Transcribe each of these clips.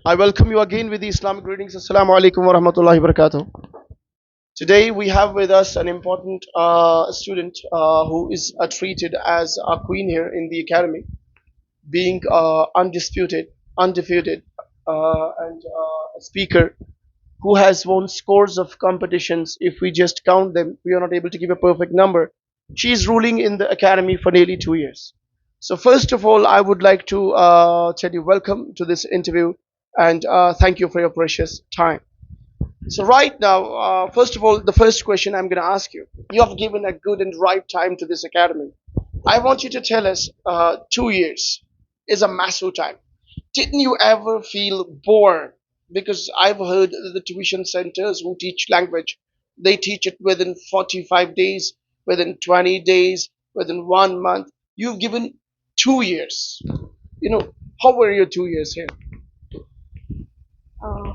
I welcome you again with the Islamic greetings. Assalamu alaikum wa rahmatullahi wa barakatuh. Today we have with us an important student who is treated as a queen here in the academy, being undisputed, undefeated, and a speaker who has won scores of competitions. If we just count them, we are not able to give a perfect number. She is ruling in the academy for nearly 2 years. So first of all, I would like to tell you welcome to this interview and thank you for your precious time. So right now, first of all, the first question I'm going to ask you: you have given a good and right time to this academy. I want you to tell us. 2 years is a massive time. Didn't you ever feel bored? Because I've heard the tuition centers who teach language, they teach it within 45 days, within 20 days, within 1 month. You've given 2 years. You know, how were your 2 years here? Uh,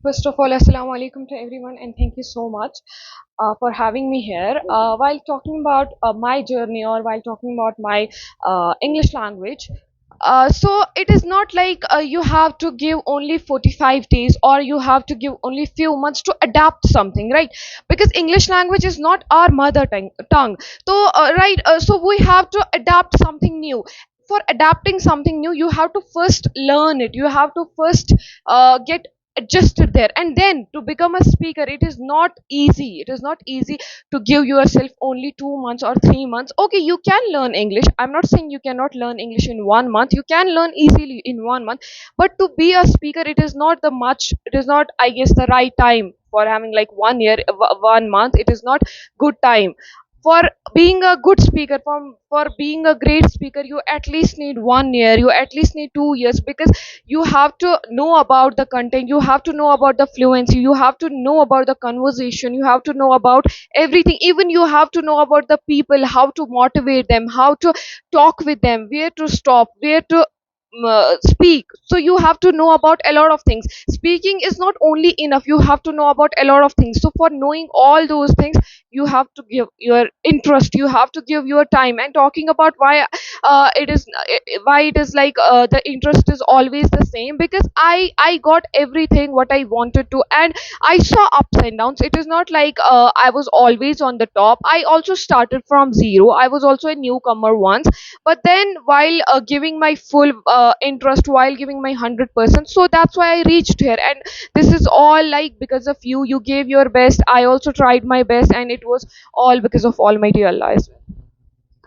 First of all, Assalamu alaikum to everyone, and thank you so much for having me here. While talking about my journey or while talking about my English language, so it is not like you have to give only 45 days or you have to give only few months to adapt something, right? Because English language is not our mother tongue. So, so we have to adapt something new. For adapting something new, you have to first learn it. You have to first get adjusted there, and then to become a speaker, it is not easy. It is not easy to give yourself only 2 months or 3 months. Okay, you can learn English. I'm not saying you cannot learn English in 1 month. You can learn easily in 1 month, but to be a speaker, it is not the much. It is not, I guess, the right time for having like 1 year, 1 month. It is not good time for being a good speaker. For being a great speaker, you at least need 1 year, you at least need 2 years, because you have to know about the content, you have to know about the fluency, you have to know about the conversation, you have to know about everything. Even you have to know about the people, how to motivate them, how to talk with them, where to stop, where to speak. So you have to know about a lot of things. Speaking is not only enough, you have to know about a lot of things. So for knowing all those things, you have to give your interest, you have to give your time. And talking about why why it is like the interest is always the same, because I got everything what I wanted to, and I saw ups and downs. It is not like I was always on the top. I also started from zero. I was also a newcomer once, but then while giving my full interest, while giving my 100%, so that's why I reached here. And this is all like because of you. You gave your best, I also tried my best, and it was all because of Almighty Allah as well.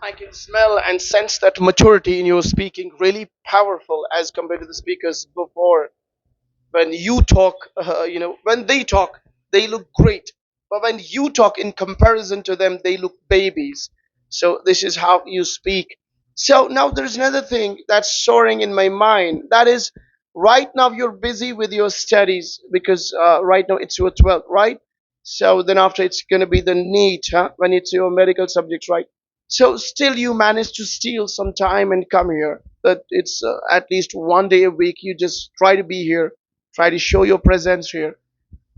I can smell and sense that maturity in your speaking, really powerful as compared to the speakers before. When you talk, when they talk, they look great. But when you talk in comparison to them, they look babies. So this is how you speak. So now there's another thing that's soaring in my mind. That is, right now you're busy with your studies because right now it's your 12th, right? So then after it's going to be the NEET, huh? When it's your medical subjects, right? So still you manage to steal some time and come here. That it's at least 1 day a week. You just try to be here, try to show your presence here.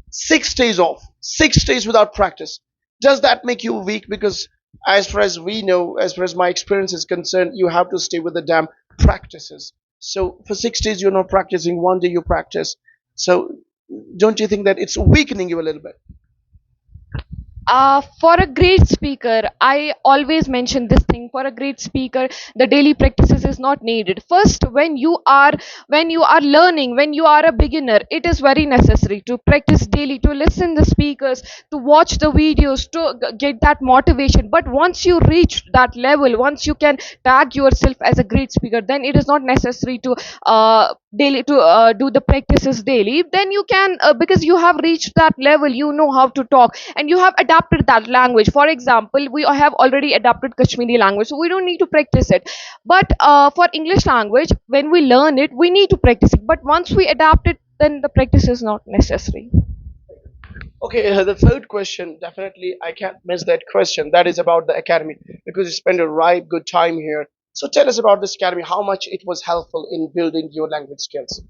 6 days off, 6 days without practice. Does that make you weak? Because as far as we know, as far as my experience is concerned, you have to stay with the damn practices. So for 6 days you're not practicing, 1 day you practice. So don't you think that it's weakening you a little bit? For a great speaker, I always mention this thing. For a great speaker, the daily practices is not needed. First, when you are learning, when you are a beginner, it is very necessary to practice daily, to listen the speakers, to watch the videos, to get that motivation. But once you reach that level, once you can tag yourself as a great speaker, then it is not necessary to daily to do the practices daily. Then you can, because you have reached that level, you know how to talk, and you have adapted that language. For example, we have already adapted Kashmiri language, so we don't need to practice it. But for English language, when we learn it, we need to practice it. But once we adapt it, then the practice is not necessary. Okay, the third question, definitely I can't miss that question. That is about the academy because you spent a right good time here. So tell us about this academy, how much it was helpful in building your language skills.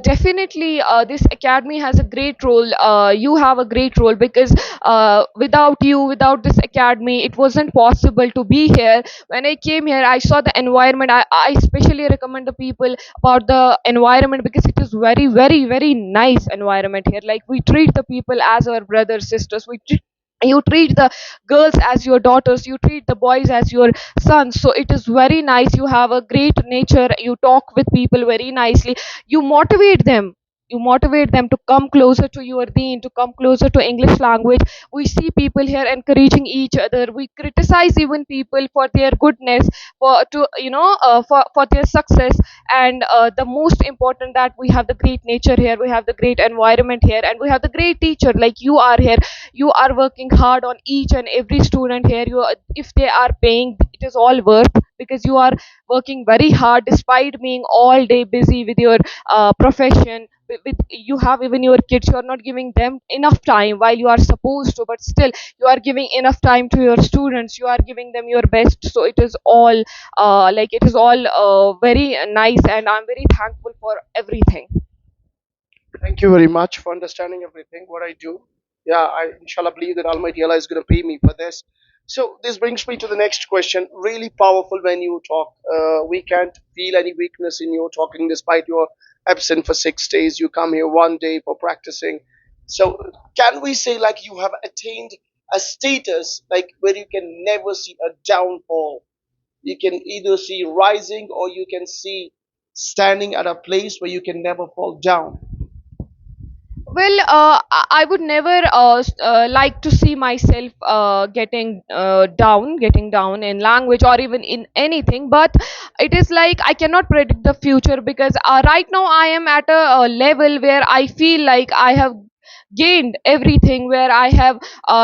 Definitely, this academy has a great role. You have a great role because without you, without this academy, it wasn't possible to be here. When I came here, I saw the environment. I especially recommend the people about the environment because it is very, very, very nice environment here. Like we treat the people as our brothers, sisters. You treat the girls as your daughters, you treat the boys as your sons, so it is very nice. You have a great nature, you talk with people very nicely, you motivate them, you motivate them to come closer to your deen, to come closer to English language. We see people here encouraging each other, we criticize even people for their goodness, for to for their success. And the most important that we have the great nature here, we have the great environment here, and we have the great teacher like you are here. You are working hard on each and every student here. If they are paying, it is all worth, because you are working very hard despite being all day busy with your profession. You have even your kids, you are not giving them enough time while you are supposed to, but still you are giving enough time to your students, you are giving them your best. So it is all it is all very nice, and I'm very thankful for everything. Thank you very much for understanding everything what I do. Yeah, I inshallah believe that Almighty Allah is going to pay me for this. So this brings me to the next question. Really powerful when you talk. We can't feel any weakness in you talking despite you're absent for 6 days. You come here one day for practicing. So can we say like you have attained a status like where you can never see a downfall? You can either see rising or you can see standing at a place where you can never fall down. Well, I would never like to see myself getting down in language or even in anything. But it is like I cannot predict the future, because right now I am at a level where I feel like I have gained everything, where I have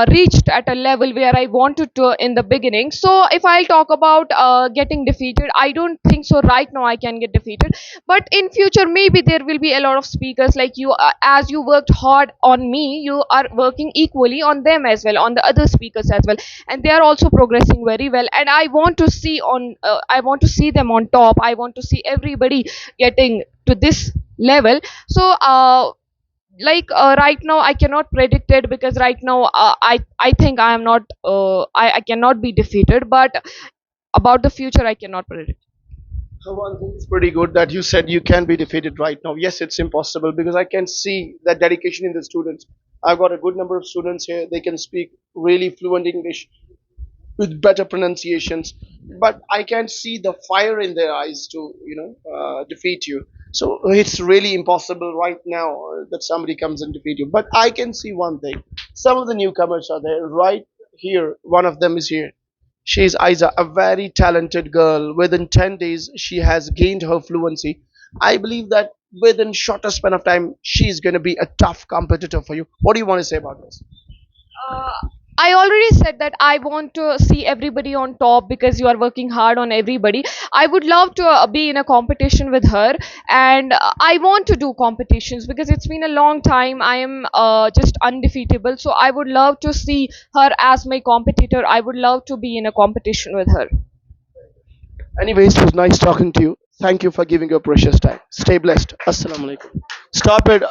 reached at a level where I wanted to in the beginning. So if I'll talk about getting defeated, I don't think so right now I can get defeated. But in future maybe there will be a lot of speakers like you, as you worked hard on me, you are working equally on them as well, on the other speakers as well, and they are also progressing very well. And I want to see I want to see them on top, I want to see everybody getting to this level. So right now I cannot predict it, because right now I think I am not I cannot be defeated, but about the future I cannot predict. One thing is pretty good that you said you can be defeated right now. Yes, it's impossible because I can see that dedication in the students. I've got a good number of students here. They can speak really fluent English with better pronunciations, but I can see the fire in their eyes to defeat you. So it's really impossible right now that somebody comes and defeat you. But I can see one thing: some of the newcomers are there right here. One of them is here. She is Isa, a very talented girl. Within 10 days, she has gained her fluency. I believe that within shorter span of time, she is going to be a tough competitor for you. What do you want to say about this? uh, I already said that I want to see everybody on top, because you are working hard on everybody. I would love to be in a competition with her, and I want to do competitions because it's been a long time. I am just undefeatable, so I would love to see her as my competitor. I would love to be in a competition with her. Anyways, it was nice talking to you. Thank you for giving your precious time. Stay blessed. Assalamu alaikum. Stop it.